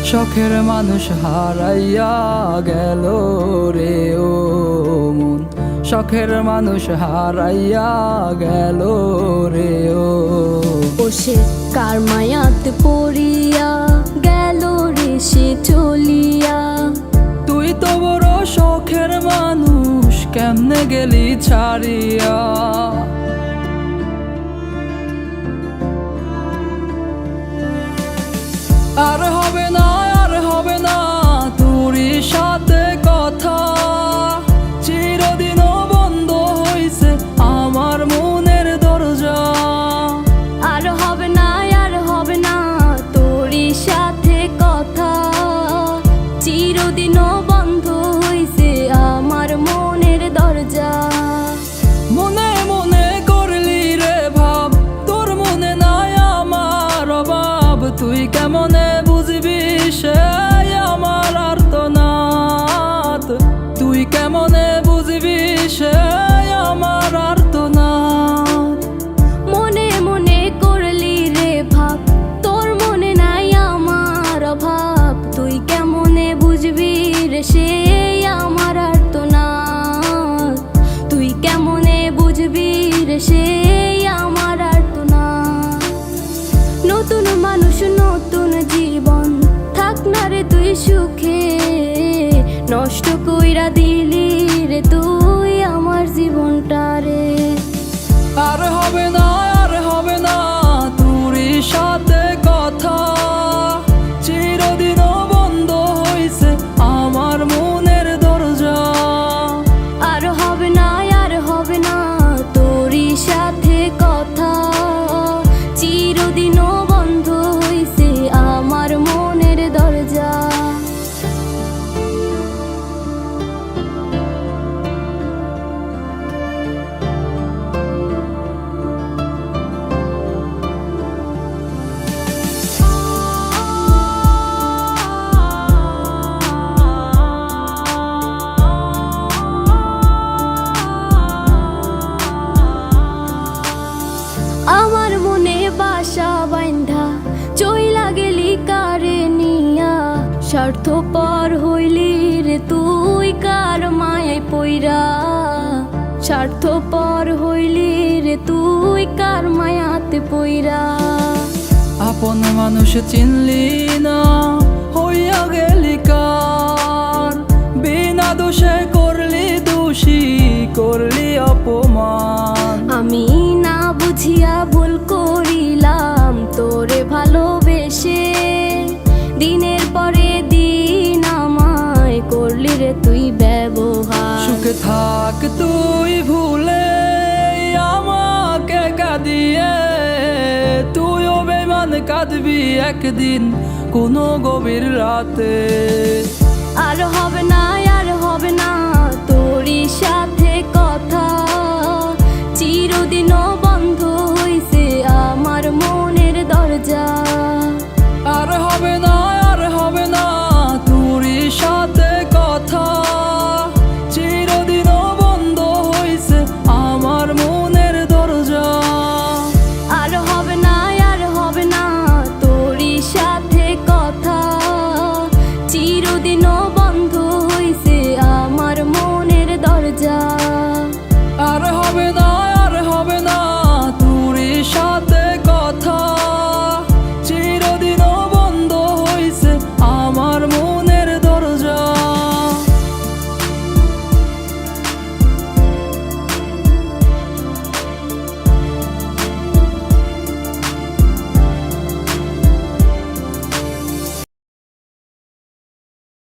শখের মানুষ হারাইয়া গেল রে ও মন, শখের মানুষ হারাইয়া গেল রে ও। সে কার মায়াত পড়িয়া গেল রে সে চলিয়া। তুই তো বড় শখের মানুষ, কেমনে গেলি ছাড়িয়া। আর হবে না, আর হবে না তোরই সাথে কথা, চিরদিনও বন্ধ হইছে আমার মনের দরজা। আর হবে না, আর হবে না তোরই সাথে কথা, চিরদিনও বন্ধ হইছে আমার মনের দরজা। মনে মনে করলি রে ভাব, তোর মনে নাই আমার অভাব, তুই কেমনে বুঝবি সে আমার আর্তনাদ, তুই কেমনে বুঝবি সে আমার আর্তনাদ। মনে মনে করলি রে ভাব, তোর মনে নাই আমার অভাব, তুই কেমনে বুঝবি রে সে আমার আর্তনাদ, তুই কেমনে বুঝবি রে সে আমার আর্তনাদ। নতুন মানুষ নতুন জীবন, থাক না রে তুই সুখে, নষ্ট কইরা দিলি রে তুই আমার জীবনটা রে। আর হবে না, আর হবে না তোরই সাথে কথা, চিরদিনও বন্ধ হইছে আমার মনের দরজা। আর হবে না, আর হবে না তোরই সাথে কথা, চিরদিনও বন্ধ হইছে আমার মনের দরজা। আমার মনে বাসা বাইন্ধা চইলা গেলি কারে নিয়া, স্বার্থপর হইলি রে তুই কার মায়ায় পইরা, স্বার্থপর হইলি রে তুই কার মায়াতে পইরা। আপন মানুষ চিনলি না, হইয়া গেলি কার, বিনা দোষে করলি দোষী, করলি অপমান। আমি না বুঝিয়া ভুল করিলাম তোরে ভালোবেসে, দিনের পরে দিন আমায় করলি রে তুই ব্যবহার। সুখে থাক তুই ভুলে আমাকে কাঁদিয়ে, তুইও বেমান কাঁদবি একদিন কোনো গভীর রাতে। আর হবে